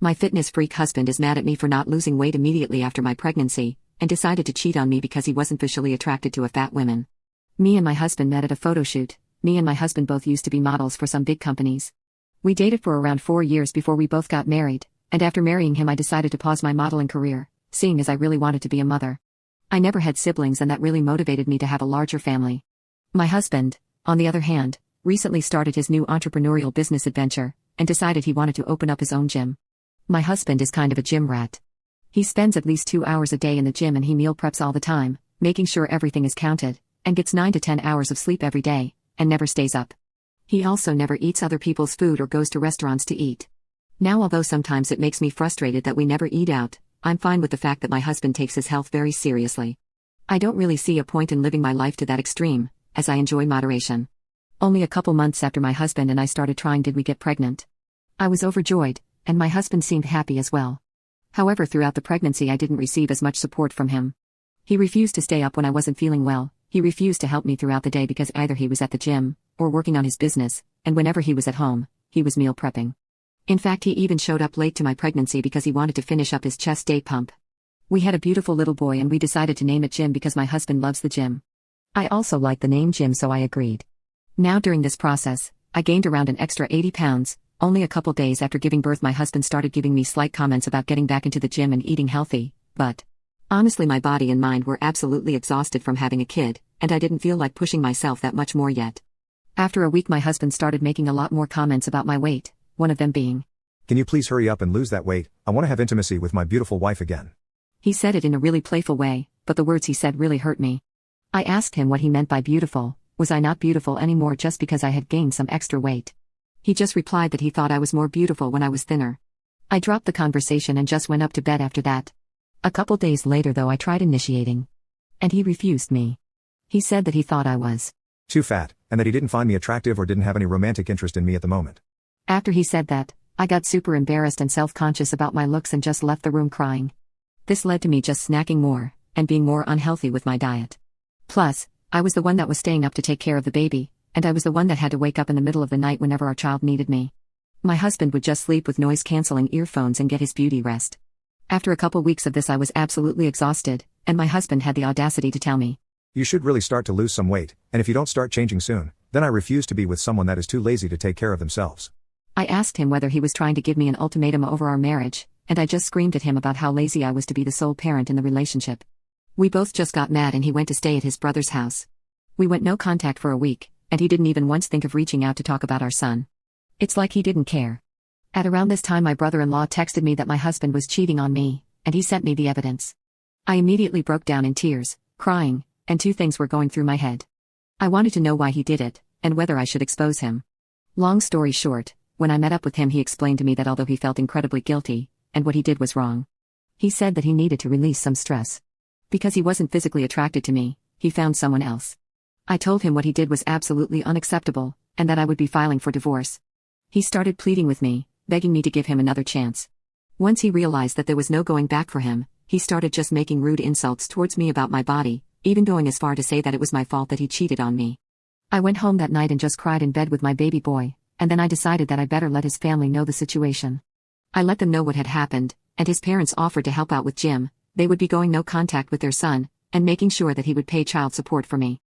My fitness freak husband is mad at me for not losing weight immediately after my pregnancy, and decided to cheat on me because he wasn't physically attracted to a fat woman. Me and my husband met at a photo shoot. Me and my husband both used to be models for some big companies. We dated for around 4 years before we both got married, and after marrying him I decided to pause my modeling career, seeing as I really wanted to be a mother. I never had siblings and that really motivated me to have a larger family. My husband, on the other hand, recently started his new entrepreneurial business adventure, and decided he wanted to open up his own gym. My husband is kind of a gym rat. He spends at least 2 hours a day in the gym and he meal preps all the time, making sure everything is counted, and gets 9 to 10 hours of sleep every day, and never stays up. He also never eats other people's food or goes to restaurants to eat. Now, although sometimes it makes me frustrated that we never eat out, I'm fine with the fact that my husband takes his health very seriously. I don't really see a point in living my life to that extreme, as I enjoy moderation. Only a couple months after my husband and I started trying did we get pregnant. I was overjoyed, and my husband seemed happy as well. However, throughout the pregnancy I didn't receive as much support from him. He refused to stay up when I wasn't feeling well, he refused to help me throughout the day because either he was at the gym, or working on his business, and whenever he was at home, he was meal prepping. In fact, he even showed up late to my pregnancy because he wanted to finish up his chest day pump. We had a beautiful little boy and we decided to name it Jim because my husband loves the gym. I also like the name Jim, so I agreed. Now during this process, I gained around an extra 80 pounds, only a couple days after giving birth. My husband started giving me slight comments about getting back into the gym and eating healthy, but honestly my body and mind were absolutely exhausted from having a kid, and I didn't feel like pushing myself that much more yet. After a week my husband started making a lot more comments about my weight, one of them being, "Can you please hurry up and lose that weight? I want to have intimacy with my beautiful wife again." He said it in a really playful way, but the words he said really hurt me. I asked him what he meant by beautiful. Was I not beautiful anymore just because I had gained some extra weight? He just replied that he thought I was more beautiful when I was thinner. I dropped the conversation and just went up to bed after that. A couple days later though I tried initiating. And he refused me. He said that he thought I was too fat, and that he didn't find me attractive or didn't have any romantic interest in me at the moment. After he said that, I got super embarrassed and self-conscious about my looks and just left the room crying. This led to me just snacking more, and being more unhealthy with my diet. Plus, I was the one that was staying up to take care of the baby, and I was the one that had to wake up in the middle of the night whenever our child needed me. My husband would just sleep with noise-canceling earphones and get his beauty rest. After a couple weeks of this I was absolutely exhausted, and my husband had the audacity to tell me, "You should really start to lose some weight, and if you don't start changing soon, then I refuse to be with someone that is too lazy to take care of themselves." I asked him whether he was trying to give me an ultimatum over our marriage, and I just screamed at him about how lazy I was to be the sole parent in the relationship. We both just got mad and he went to stay at his brother's house. We went no contact for a week, and he didn't even once think of reaching out to talk about our son. It's like he didn't care. At around this time my brother-in-law texted me that my husband was cheating on me, and he sent me the evidence. I immediately broke down in tears, crying, and 2 things were going through my head. I wanted to know why he did it, and whether I should expose him. Long story short, when I met up with him he explained to me that although he felt incredibly guilty, and what he did was wrong. He said that he needed to release some stress. Because he wasn't physically attracted to me, he found someone else. I told him what he did was absolutely unacceptable, and that I would be filing for divorce. He started pleading with me, begging me to give him another chance. Once he realized that there was no going back for him, he started just making rude insults towards me about my body, even going as far to say that it was my fault that he cheated on me. I went home that night and just cried in bed with my baby boy, and then I decided that I better let his family know the situation. I let them know what had happened, and his parents offered to help out with Jim. They would be going no contact with their son, and making sure that he would pay child support for me.